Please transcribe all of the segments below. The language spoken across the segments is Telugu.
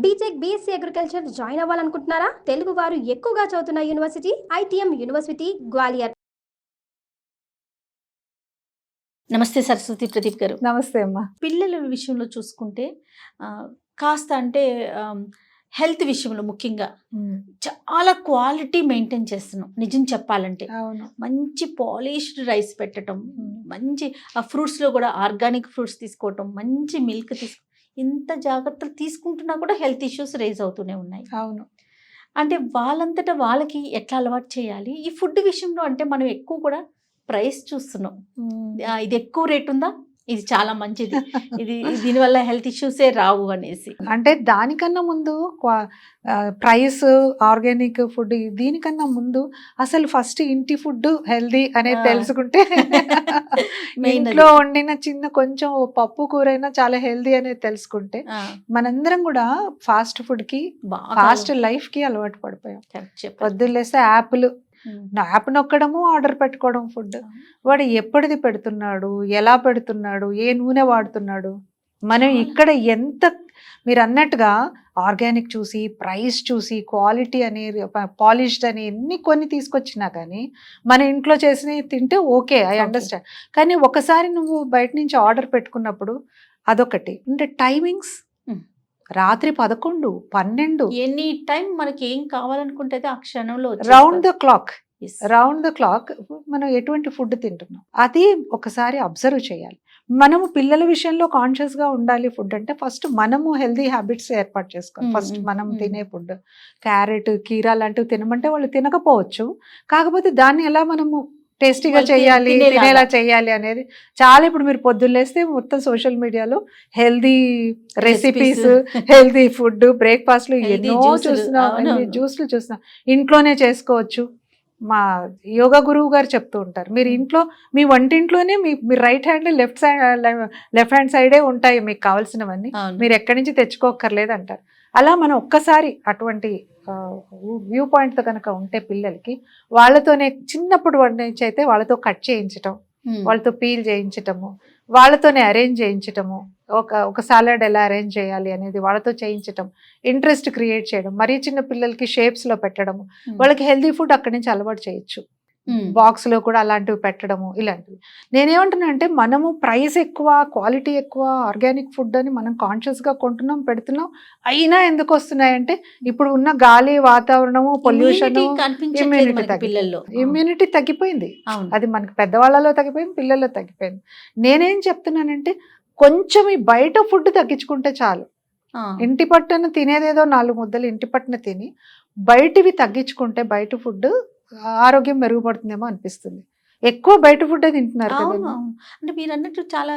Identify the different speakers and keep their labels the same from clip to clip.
Speaker 1: బీటెక్ బీఎస్సీ అగ్రికల్చర్ జాయిన్ అవ్వాలనుకుంటున్నారా? తెలుగు వారు ఎక్కువగా చదువుతున్న యూనివర్సిటీ ఐటీఎం యూనివర్సిటీ గ్వాలియర్.
Speaker 2: నమస్తే సరస్వతి ప్రదీప్ గారు.
Speaker 3: నమస్తే అమ్మా.
Speaker 2: పిల్లల విషయంలో చూసుకుంటే కాస్త అంటే హెల్త్ విషయంలో ముఖ్యంగా చాలా క్వాలిటీ మెయింటైన్ చేస్తున్నాం నిజం చెప్పాలంటే.
Speaker 3: అవును.
Speaker 2: మంచి పాలిష్డ్ రైస్ పెట్టడం, మంచి ఆ ఫ్రూట్స్లో కూడా ఆర్గానిక్ ఫ్రూట్స్ తీసుకోవటం, మంచి మిల్క్ ఇంత జాగ్రత్తలు తీసుకుంటున్నా కూడా హెల్త్ ఇష్యూస్ రేజ్ అవుతూనే ఉన్నాయి.
Speaker 3: అవును.
Speaker 2: అంటే వాళ్ళంతటా వాళ్ళకి ఎట్లా అలవాటు చేయాలి ఈ ఫుడ్ విషయంలో? అంటే మనం ఎక్కువ కూడా ప్రైస్ చూస్తున్నాం. ఇది ఎక్కువ రేట్ ఉందా, ఇది చాలా మంచిది, ఇది దీనివల్ల హెల్త్ ఇష్యూసే రావు అనేసి.
Speaker 3: అంటే దానికన్నా ముందు ప్రైస్, ఆర్గానిక్ ఫుడ్, దీనికన్నా ముందు అసలు ఫస్ట్ ఇంటి ఫుడ్ హెల్దీ అనేది తెలుసుకుంటే ఇంట్లో వండిన చిన్న కొంచెం పప్పు కూరైనా చాలా హెల్దీ అనేది తెలుసుకుంటే మనందరం కూడా ఫాస్ట్ ఫుడ్ కి, ఫాస్ట్ లైఫ్ కి అలవాటు పడిపోయాం. పొద్దున్నేస్తే యాప్ నొక్కడము, ఆర్డర్ పెట్టుకోవడం ఫుడ్. వాడు ఎప్పటిది పెడుతున్నాడు, ఎలా పెడుతున్నాడు, ఏ నూనె వాడుతున్నాడు. మనం ఇక్కడ ఎంత మీరు అన్నట్టుగా ఆర్గానిక్ చూసి, ప్రైస్ చూసి, క్వాలిటీ అని, పాలిష్డ్ అని కొన్ని తీసుకొచ్చినా కానీ మన ఇంట్లో చేసినవి తింటే ఓకే, ఐ అండర్స్టాండ్. కానీ ఒకసారి నువ్వు బయట నుంచి ఆర్డర్ పెట్టుకున్నప్పుడు అదొకటి. అంటే టైమింగ్స్ రాత్రి 11, 12
Speaker 2: ఎనీ టైం మనకి ఏం కావాలనుకుంటే ఆ క్షణంలో
Speaker 3: రౌండ్ ద క్లాక్ మనం ఎటువంటి ఫుడ్ తింటున్నాం అది ఒకసారి అబ్జర్వ్ చేయాలి. మనము పిల్లల విషయంలో కాన్షియస్ గా ఉండాలి. ఫుడ్ అంటే ఫస్ట్ మనము హెల్దీ హ్యాబిట్స్ ఏర్పాటు చేసుకోవాలి. ఫస్ట్ మనం తినే ఫుడ్, క్యారెట్, కీరా లాంటివి తినమంటే వాళ్ళు తినకపోవచ్చు. కాకపోతే దాన్ని ఎలా మనము టేస్టీగా చేయాలి, తినేలా చేయాలి అనేది చాలా. ఇప్పుడు మీరు పొద్దున్నేస్తే మొత్తం సోషల్ మీడియాలో హెల్దీ రెసిపీస్, హెల్దీ ఫుడ్, బ్రేక్ఫాస్ట్లు ఎన్నో చూస్తున్నాం, జ్యూస్లు చూస్తున్నాం. ఇంట్లోనే చేసుకోవచ్చు. మా యోగా గురువు గారు చెప్తూ ఉంటారు, మీరు ఇంట్లో మీ వంటింట్లోనే మీ రైట్ హ్యాండ్, లెఫ్ట్ హ్యాండ్ సైడే ఉంటాయి మీకు కావాల్సినవన్నీ, మీరు ఎక్కడి నుంచి తెచ్చుకోక్కర్లేదు అంటారు. అలా మనం ఒక్కసారి అటువంటి వ్యూ పాయింట్తో కనుక ఉంటే పిల్లలకి, వాళ్ళతోనే చిన్నప్పుడు నుంచి అయితే వాళ్ళతో కట్ చేయించటం, వాళ్ళతో పీల్ చేయించటము, వాళ్ళతోనే అరేంజ్ చేయించటము, ఒక సాలడ్ ఎలా అరేంజ్ చేయాలి అనేది వాళ్ళతో చేయించటం, ఇంట్రెస్ట్ క్రియేట్ చేయడం. మరీ చిన్న పిల్లలకి షేప్స్లో పెట్టడము, వాళ్ళకి హెల్దీ ఫుడ్ అక్కడి నుంచి అలవాటు చేయొచ్చు. బాక్స్లో కూడా అలాంటివి పెట్టడము, ఇలాంటివి. నేనేమంటున్నా అంటే మనము ప్రైస్ ఎక్కువ, క్వాలిటీ ఎక్కువ, ఆర్గానిక్ ఫుడ్ అని మనం కాన్షియస్గా కొంటున్నాం, పెడుతున్నాం. అయినా ఎందుకు వస్తున్నాయంటే ఇప్పుడు ఉన్న గాలి, వాతావరణము, పొల్యూషన్, ఇమ్యూనిటీ తగ్గిపోయింది. అది మనకి పెద్దవాళ్ళలో తగ్గిపోయింది, పిల్లల్లో తగ్గిపోయింది. నేనేం చెప్తున్నానంటే కొంచెం ఈ బయట ఫుడ్ తగ్గించుకుంటే చాలు. ఇంటి పట్టున తినేదేదో 4 ముద్దలు ఇంటి పట్టున తిని బయటివి తగ్గించుకుంటే బయట ఫుడ్ ఆరోగ్యం మెరుగుపడుతుందేమో అనిపిస్తుంది. ఎక్కువ బయట ఫుడ్ తింటున్నారు కదా.
Speaker 2: అంటే మీరు అన్నట్టు చాలా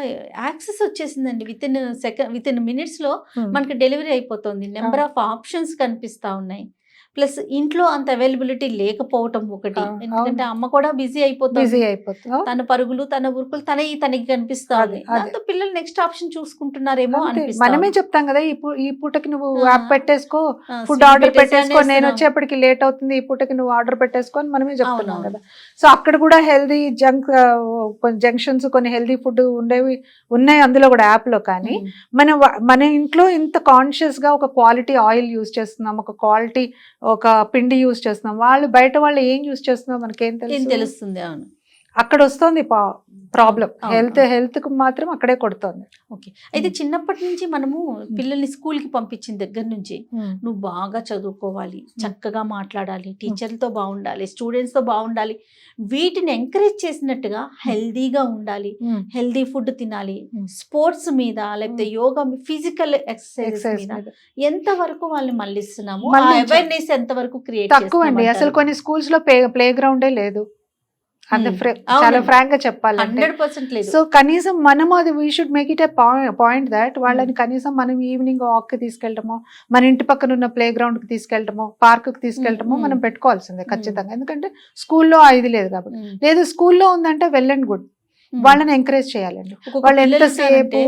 Speaker 2: యాక్సెస్ వచ్చేసిందండి. విత్ ఇన్ మినిట్స్ లో మనకి డెలివరీ అయిపోతుంది. నెంబర్ ఆఫ్ ఆప్షన్స్ కనిపిస్తా ఉన్నాయి. ప్లస్ ఇంట్లో అంత అవైలబిలిటీ లేకపోవటం ఒకటి. ఎందుకంటే అమ్మ కూడా బిజీ అయిపోతుంది, తన పరుగులు, తన ఉరుకులు తనకి కనిపిస్తుంది. దాంతో పిల్లలు నెక్స్ట్ ఆప్షన్ చూసుకుంటున్నారేమో అనిపిస్తుంది.
Speaker 3: మనమే చెప్తాం కదా, ఈ పూటకి నువ్వు యాప్ పెట్టేసుకో, ఫుడ్ ఆర్డర్ పెట్టేసుకో, నేను వచ్చేప్పటికి లేట్ అవుతుంది, ఈ పూటకి నువ్వు ఆర్డర్ పెట్టేసుకో అని మనమే చెప్తున్నాం కదా. సో అక్కడ కూడా హెల్దీ జంక్షన్స్, కొన్ని హెల్దీ ఫుడ్ ఉండేవి ఉన్నాయి అందులో కూడా యాప్ లో. కానీ మన ఇంట్లో ఇంత కాన్షియస్ గా ఒక క్వాలిటీ ఆయిల్ యూజ్ చేస్తున్నాం, ఒక క్వాలిటీ ఒక పిండి యూజ్ చేస్తున్నాం. బయట వాళ్ళు ఏం యూజ్ చేస్తున్నాం మనకేం
Speaker 2: తెలుస్తుంది. అవును,
Speaker 3: అక్కడ వస్తుంది ప్రాబ్లం. హెల్త్ కు మాత్రం అక్కడే కొడుతుంది.
Speaker 2: ఓకే. అయితే చిన్నప్పటి నుంచి మనము పిల్లల్ని స్కూల్కి పంపించిన దగ్గర నుంచి నువ్వు బాగా చదువుకోవాలి, చక్కగా మాట్లాడాలి, టీచర్లతో బాగుండాలి, స్టూడెంట్స్తో బాగుండాలి, వీటిని ఎంకరేజ్ చేసినట్టుగా హెల్దీగా ఉండాలి, హెల్దీ ఫుడ్ తినాలి, స్పోర్ట్స్ మీద లేకపోతే యోగా, ఫిజికల్ ఎక్సర్సైజ్ మీద ఎంతవరకు వాళ్ళని మళ్ళిస్తున్నాము? అవేర్నెస్ ఎంతవరకు క్రియేట్
Speaker 3: తక్కువ అండి. అసలు కొన్ని స్కూల్స్ లో ప్లే గ్రౌండే లేదు. చాలా ఫ్రాంక్ గా చెప్పాలంటే. సో కనీసం మనము అది we should make it A point that వాళ్ళని కనీసం మనం ఈవినింగ్ వాక్ కి తీసుకెళ్ళటమో, మన ఇంటి పక్కన ఉన్న ప్లే గ్రౌండ్ కి తీసుకెళ్ళటమో, పార్క్ కి తీసుకెళ్ళటమో మనం పెట్టుకోవాల్సిందే ఖచ్చితంగా. ఎందుకంటే స్కూల్లో ఇది లేదు కాబట్టి. లేదు స్కూల్లో ఉందంటే వెల్ అండ్ గుడ్, వాళ్ళని ఎంకరేజ్ చేయాలండి. వాళ్ళు ఎంతసేపు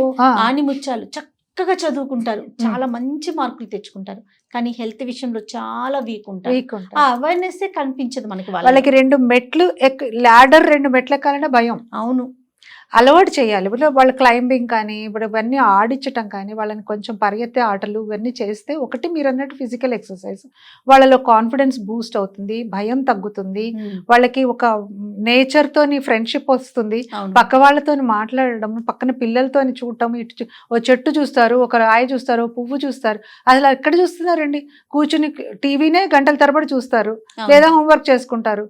Speaker 2: ఆనిముత్యాలు చక్కగా చదువుకుంటారు, చాలా మంచి మార్కులు తెచ్చుకుంటారు, కానీ హెల్త్ విషయంలో చాలా వీక్ ఉంటారు. ఆ అవేర్నెస్ కనిపించదు మనకి.
Speaker 3: వాళ్ళకి 2 మెట్లు ల్యాడర్ 2 మెట్లు ఎక్కాలంటే భయం.
Speaker 2: అవును.
Speaker 3: అలవాటు చేయాలి. ఇప్పుడు వాళ్ళు క్లైంబింగ్ కానీ ఇప్పుడు ఇవన్నీ ఆడించటం కానీ వాళ్ళని కొంచెం పరిగెత్తే ఆటలు ఇవన్నీ చేస్తే ఒకటి మీరు అన్నట్టు ఫిజికల్ ఎక్సర్సైజ్, వాళ్ళలో కాన్ఫిడెన్స్ బూస్ట్ అవుతుంది, భయం తగ్గుతుంది, వాళ్ళకి ఒక నేచర్ తోని ఫ్రెండ్షిప్ వస్తుంది, పక్క వాళ్ళతో మాట్లాడడం, పక్కన పిల్లలతోని చూడటం, ఇటు ఓ చెట్టు చూస్తారు, ఒక రాయి చూస్తారు, పువ్వు చూస్తారు, అసలు ఎక్కడ చూస్తున్నారండి, కూర్చుని టీవీనే గంటల తరబడి చూస్తారు, లేదా హోంవర్క్ చేసుకుంటారు,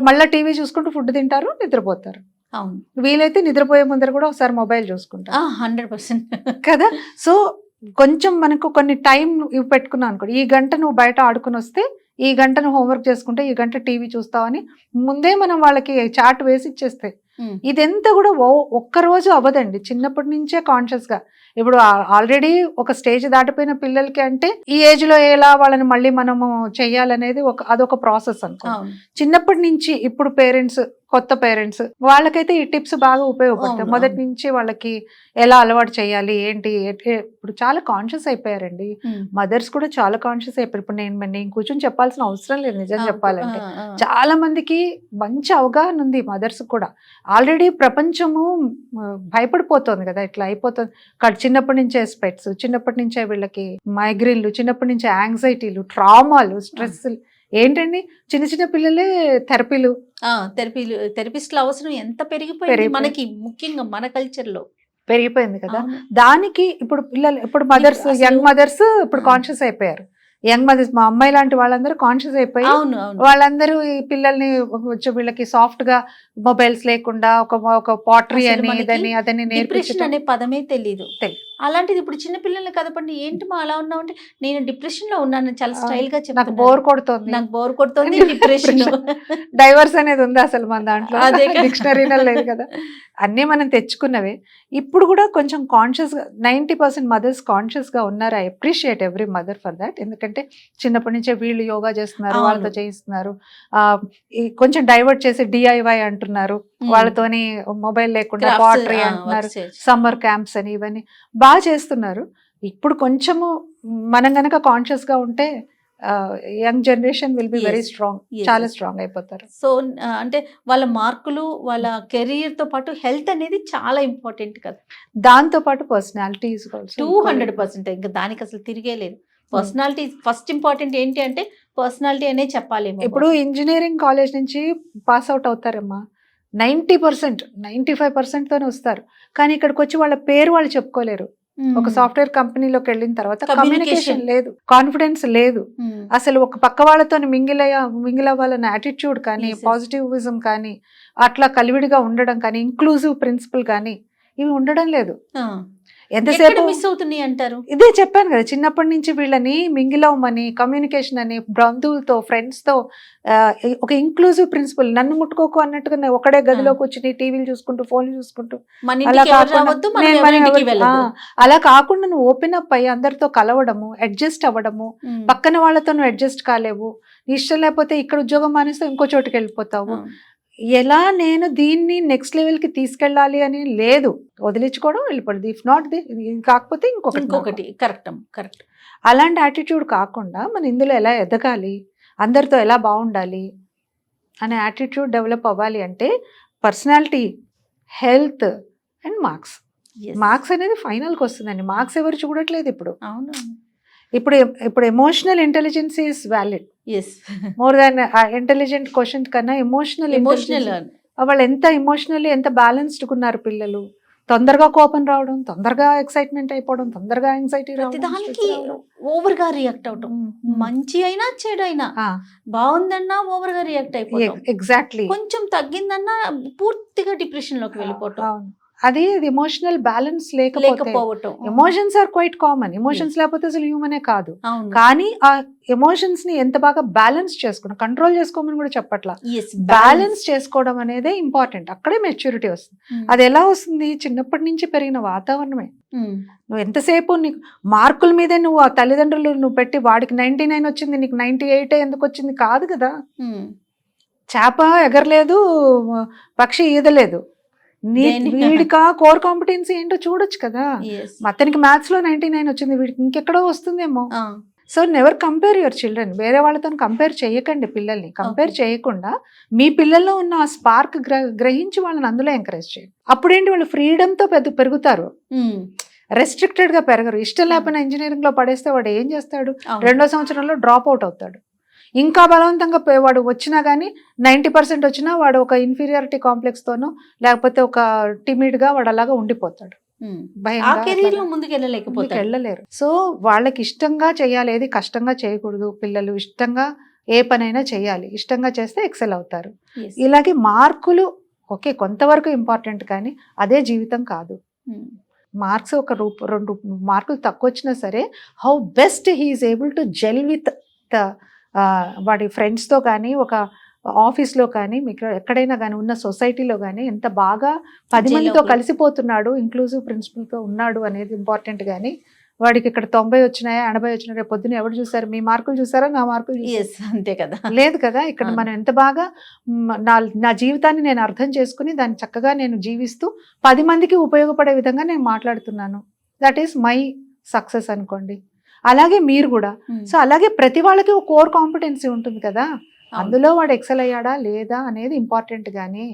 Speaker 3: మళ్ళీ టీవీ చూసుకుంటూ ఫుడ్ తింటారు, నిద్రపోతారు.
Speaker 2: అవును,
Speaker 3: వీలైతే నిద్రపోయే ముందర కూడా ఒకసారి మొబైల్ చూసుకుంటారు
Speaker 2: 100%
Speaker 3: కదా. సో కొంచెం మనకు కొన్ని టైం ఇవి పెట్టుకున్నాం అనుకోండి, ఈ గంట నువ్వు బయట ఆడుకుని వస్తే ఈ గంట నువ్వు హోంవర్క్ చేసుకుంటే ఈ గంట టీవీ చూస్తావని ముందే మనం వాళ్ళకి చాట్ వేసి ఇచ్చేస్తే ఇదంతా కూడా ఒక్కరోజు అవ్వదండి, చిన్నప్పటి నుంచే కాన్షియస్ గా. ఇప్పుడు ఆల్రెడీ ఒక స్టేజ్ దాటిపోయిన పిల్లలకి అంటే ఈ ఏజ్ లో ఎలా వాళ్ళని మళ్ళీ మనము చెయ్యాలనేది అదొక ప్రాసెస్ అనుకో. చిన్నప్పటి నుంచి ఇప్పుడు పేరెంట్స్, కొత్త పేరెంట్స్ వాళ్ళకైతే ఈ టిప్స్ బాగా ఉపయోగపడతాయి. మొదటి నుంచి వాళ్ళకి ఎలా అలవాటు చేయాలి ఏంటి, ఇప్పుడు చాలా కాన్షియస్ అయిపోయారండి మదర్స్ కూడా, చాలా కాన్షియస్ అయిపోయారు. ఇప్పుడు నేను కూర్చొని చెప్పాల్సిన అవసరం లేదు నిజం చెప్పాలంటే. చాలా మందికి మంచి అవగాహన ఉంది మదర్స్ కూడా. ఆల్రెడీ ప్రపంచము భయపడిపోతుంది కదా, ఇట్లా అయిపోతుంది. చిన్నప్పటి నుంచే స్పెట్స్, చిన్నప్పటి నుంచే వీళ్ళకి మైగ్రేన్లు, చిన్నప్పటి నుంచే యాంగ్జైటీలు, ట్రామాలు, స్ట్రెస్. ఏంటండి చిన్న చిన్న పిల్లలే
Speaker 2: థెరపిస్ట్ల అవసరం ఎంత పెరిగిపోయింది మనకి, ముఖ్యంగా మన కల్చర్ లో
Speaker 3: పెరిగిపోయింది కదా. దానికి ఇప్పుడు పిల్లలు, ఇప్పుడు మదర్స్, యంగ్ మదర్స్ ఇప్పుడు కాన్షియస్ అయిపోయారు. యంగ్ మదర్స్, మా అమ్మాయి లాంటి వాళ్ళందరూ కాన్షియస్ అయిపోయి వాళ్ళందరూ ఈ పిల్లల్ని వీళ్ళకి సాఫ్ట్ గా మొబైల్స్ లేకుండా ఒక పాటరీ అని ఇదని అదని
Speaker 2: డిప్రెషన్ అనే పదమే తెలీదు. అలాంటిది ఇప్పుడు చిన్న పిల్లల్ని కదపండి, ఏంటి మా అలా ఉన్నావు అంటే నేను డిప్రెషన్ లో ఉన్నాను చాలా స్టైల్ గా చెప్తాను, నాకు బోర్ కొడుతుంది డిప్రెషన్.
Speaker 3: డైవర్స్ అనేది ఉంది అసలు మన దాంట్లో, డిక్షనరీలో లేదు కదా. అన్నీ మనం తెచ్చుకున్నవే. ఇప్పుడు కూడా కొంచెం కాన్షియస్ గా 90% మదర్స్ కాన్షియస్ గా ఉన్నారు. I appreciate every mother for that. ఎందుకంటే చిన్నప్పటి నుంచే వీళ్ళు యోగా చేస్తున్నారు, వాళ్ళతో చేయిస్తున్నారు, కొంచెం డైవర్ట్ చేసి DIY అంటున్నారు, వాళ్ళతోని మొబైల్ లేకుండా పాటరీ అంటున్నారు, సమ్మర్ క్యాంప్స్ అని ఇవన్నీ బాగా చేస్తున్నారు. ఇప్పుడు కొంచెము మనం గనక కాన్షియస్ గా ఉంటే young generation will be very strong, చాలా స్ట్రాంగ్ అయిపోతారు.
Speaker 2: సో అంటే వాళ్ళ మార్కులు, వాళ్ళ కెరీర్ తో పాటు హెల్త్ అనేది చాలా ఇంపార్టెంట్ కదా.
Speaker 3: దాంతో పాటు పర్సనాలిటీ
Speaker 2: 200%. ఇంకా దానికి అసలు తిరిగే లేదు. Personality first important. ఏంటి అంటే పర్సనాలిటీ అనే చెప్పాలి.
Speaker 3: ఇప్పుడు ఇంజనీరింగ్ కాలేజ్ నుంచి పాస్ అవుట్ అవుతారమ్మా, 90%, 95% తోనే వస్తారు. కానీ ఇక్కడికి వచ్చి వాళ్ళ పేరు వాళ్ళు చెప్పుకోలేరు. ఒక సాఫ్ట్వేర్ కంపెనీలోకి వెళ్ళిన తర్వాత కమ్యూనికేషన్ లేదు, కాన్ఫిడెన్స్ లేదు, అసలు ఒక పక్క వాళ్ళతో మింగిల్ అవ్వాలన్న యాటిట్యూడ్ కానీ, పాజిటివిజం కానీ, అట్లా కలివిడిగా ఉండడం కానీ, ఇంక్లూజివ్ ప్రిన్సిపల్ కానీ ఇవి ఉండడం లేదు.
Speaker 2: ఎంతసేపు మిస్ అవుతున్నాయి అంటారు.
Speaker 3: ఇదే చెప్పాను కదా, చిన్నప్పటి నుంచి వీళ్ళని మింగిలవ్వమని, కమ్యూనికేషన్ అని, బంధువులతో, ఫ్రెండ్స్ తో ఒక ఇంక్లూజివ్ ప్రిన్సిపల్, నన్ను ముట్టుకోకు అన్నట్టుగా ఒకడే గదిలో కూర్చుని టీవీలు చూసుకుంటూ, ఫోన్లు చూసుకుంటూ, అలా కాకుండా నువ్వు ఓపెన్ అప్ అయ్యి అందరితో కలవడము, అడ్జస్ట్ అవ్వడము, పక్కన వాళ్ళతో నువ్వు అడ్జస్ట్ కాలేవు, ఇష్టం లేకపోతే ఇక్కడ ఉద్యోగం మానేస్తే ఇంకో చోటుకి వెళ్ళిపోతావు. ఎలా నేను దీన్ని నెక్స్ట్ లెవెల్కి తీసుకెళ్ళాలి అని లేదు, వదిలించుకోవడం, వెళ్ళిపోవడం. ఇఫ్ నాట్ కాకపోతే ఇంకొకటి.
Speaker 2: కరెక్ట్.
Speaker 3: అలాంటి యాటిట్యూడ్ కాకుండా మన ఇందులో ఎలా ఎదగాలి, అందరితో ఎలా బాగుండాలి అనే యాటిట్యూడ్ డెవలప్ అవ్వాలి అంటే పర్సనాలిటీ, హెల్త్ అండ్ మార్క్స్ అనేది ఫైనల్కి వస్తుందండి. మార్క్స్ ఎవరు చూడట్లేదు ఇప్పుడు. ఇప్పుడు emotional intelligence is valid. More than intelligent question కన్నా ఎమోషనల్ వాళ్ళు ఎంత ఎమోషనల్లీ ఎంత బ్యాలెన్స్డ్ ఉన్నారు పిల్లలు. తొందరగా కోపం రావడం, తొందరగా ఎక్సైట్మెంట్ అయిపోవడం, తొందరగా యాంగ్జైటీ
Speaker 2: దానికి ఓవర్ గా రియాక్ట్ అవడం, మంచి అయినా చెడైనా, బాగుందన్నా ఓవర్ గా రియాక్ట్ అయిపోవడం,
Speaker 3: ఎగ్జాక్ట్లీ
Speaker 2: కొంచెం తగ్గిందన్నా పూర్తిగా డిప్రెషన్ లోకి వెళ్ళిపోవడం.
Speaker 3: అది ఎమోషనల్ బ్యాలెన్స్ లేకపోవటం. Emotions are quite common. Emotions లేకపోతే అసలు హ్యూమనే కాదు. కానీ ఆ ఎమోషన్స్ ని ఎంత బాగా బ్యాలెన్స్ చేసుకోవడం, కంట్రోల్ చేసుకోమని కూడా చెప్పట్లా, బ్యాలెన్స్ చేసుకోవడం అనేది ఇంపార్టెంట్. అక్కడే మెచ్యూరిటీ వస్తుంది. అది ఎలా వస్తుంది? చిన్నప్పటి నుంచి పెరిగిన వాతావరణమే. నువ్వు ఎంతసేపు నీకు మార్కుల మీదే నువ్వు ఆ తల్లిదండ్రులు నువ్వు పెట్టి వాడికి 99 వచ్చింది నీకు 98 ఎందుకు వచ్చింది కాదు కదా. చేప ఎగరలేదు, పక్షి ఈదలేదు, వీడికా కోర్ కాంపిటెన్సీ ఏంటో చూడొచ్చు కదా. అతనికి మ్యాథ్స్ లో 99 వచ్చింది, వీడికి ఇంకెక్కడో వస్తుందేమో. So never compare your children. వేరే వాళ్ళతో కంపేర్ చేయకండి పిల్లల్ని. Compare
Speaker 2: Okay.
Speaker 3: చేయకుండా మీ పిల్లల్లో ఉన్న ఆ స్పార్క్ గ్రహించి వాళ్ళని అందులో ఎంకరేజ్ చేయండి. అప్పుడేంటి వాళ్ళు ఫ్రీడమ్తో పెరుగుతారు, రెస్ట్రిక్టెడ్ గా పెరగరు. ఇష్టం లేకపోయినా ఇంజనీరింగ్ లో పడేస్తే వాడు ఏం చేస్తాడు, 2వ సంవత్సరంలో డ్రాప్ అవుట్ అవుతాడు. ఇంకా బలవంతంగా వాడు వచ్చినా కానీ 90% వచ్చినా వాడు ఒక ఇన్ఫీరియారిటీ కాంప్లెక్స్ తోనో లేకపోతే ఒక టిమిడ్ గా వాడు అలాగా ఉండిపోతాడు.
Speaker 2: ఆ కెరీర్ లో ముందుకు వెళ్ళలేకపోతే
Speaker 3: వెళ్ళలేరు. సో వాళ్ళకి ఇష్టంగా చేయాలి, ఏది కష్టంగా చేయకూడదు. పిల్లలు ఇష్టంగా ఏ పనైనా చేయాలి, ఇష్టంగా చేస్తే ఎక్సెల్ అవుతారు. ఇలాగే మార్కులు ఓకే కొంతవరకు ఇంపార్టెంట్, కానీ అదే జీవితం కాదు. మార్క్స్ ఒక 2 మార్కులు తక్కువ వచ్చినా సరే how best he is able to gel with the వాడి ఫ్రెండ్స్తో కానీ, ఒక ఆఫీస్లో కానీ, మీకు ఎక్కడైనా కానీ ఉన్న సొసైటీలో కానీ ఎంత బాగా 10 మందితో కలిసిపోతున్నాడు, ఇంక్లూజివ్ ప్రిన్సిపల్తో ఉన్నాడు అనేది ఇంపార్టెంట్. కానీ వాడికి ఇక్కడ 90 వచ్చినాయా 80 వచ్చినాయా రేపు పొద్దున ఎవరు చూసారు, మీ మార్కులు చూసారా నా మార్కులు
Speaker 2: అంతే కదా,
Speaker 3: లేదు కదా. ఇక్కడ మనం ఎంత బాగా నా జీవితాన్ని నేను అర్థం చేసుకుని దాన్ని చక్కగా నేను జీవిస్తూ 10 మందికి ఉపయోగపడే విధంగా నేను మాట్లాడుతున్నాను. దట్ ఈస్ మై సక్సెస్ అనుకోండి. అలాగే మీరు కూడా. సో అలాగే ప్రతి వాళ్ళకి ఒక కోర్ కాంపిటెన్సీ ఉంటుంది కదా, అందులో వాడు ఎక్సెల్ అయ్యాడా లేదా అనేది ఇంపార్టెంట్. కానీ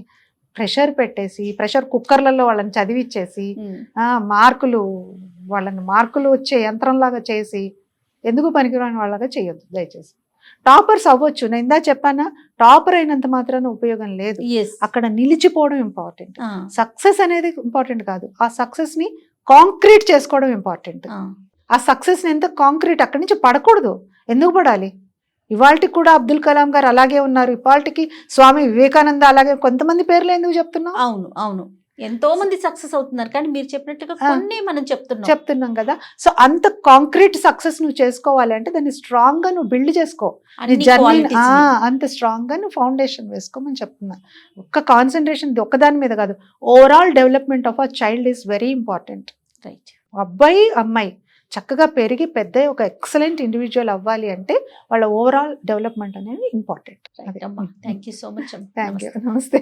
Speaker 3: ప్రెషర్ పెట్టేసి ప్రెషర్ కుక్కర్లలో వాళ్ళని చదివిచ్చేసి వాళ్ళని మార్కులు వచ్చే యంత్రంలాగా చేసి ఎందుకు పనికిరాని వాళ్ళగా చేయొద్దు దయచేసి. టాపర్స్ అవ్వచ్చు, నేను ఇందా చెప్పానా, టాపర్ అయినంత మాత్రాన ఉపయోగం లేదు. అక్కడ నిలిచిపోవడం ఇంపార్టెంట్. సక్సెస్ అనేది ఇంపార్టెంట్ కాదు, ఆ సక్సెస్ ని కాంక్రీట్ చేసుకోవడం ఇంపార్టెంట్. ఆ సక్సెస్ని ఎంత కాంక్రీట్, అక్కడి నుంచి పడకూడదు. ఎందుకు పడాలి? ఇవాళకి కూడా అబ్దుల్ కలాం గారు అలాగే ఉన్నారు, ఇవాళకి స్వామి వివేకానంద అలాగే. కొంతమంది పేర్లు ఎందుకు చెప్తున్నాం?
Speaker 2: అవును అవును, ఎంతో మంది సక్సెస్ అవుతున్నారు, కానీ మీరు చెప్పినట్టుగా కొన్ని మనం
Speaker 3: చెప్తున్నాం కదా. సో అంత కాంక్రీట్ సక్సెస్ నువ్వు చేసుకోవాలి అంటే దాన్ని స్ట్రాంగ్ గా నువ్వు బిల్డ్ చేసుకో, జర్నీ అంత స్ట్రాంగ్ గా నువ్వు ఫౌండేషన్ వేసుకోమని చెప్తున్నా. ఒక్క కాన్సన్ట్రేషన్ ఒక్కదాని మీద కాదు, overall development of a child is very important.
Speaker 2: Right.
Speaker 3: అబ్బాయి అమ్మాయి చక్కగా పెరిగి పెద్ద ఒక ఎక్సలెంట్ ఇండివిజువల్ అవ్వాలి అంటే వాళ్ళ ఓవరాల్ డెవలప్మెంట్ అనేది important.
Speaker 2: Thank you so much.
Speaker 3: Thank you. నమస్తే.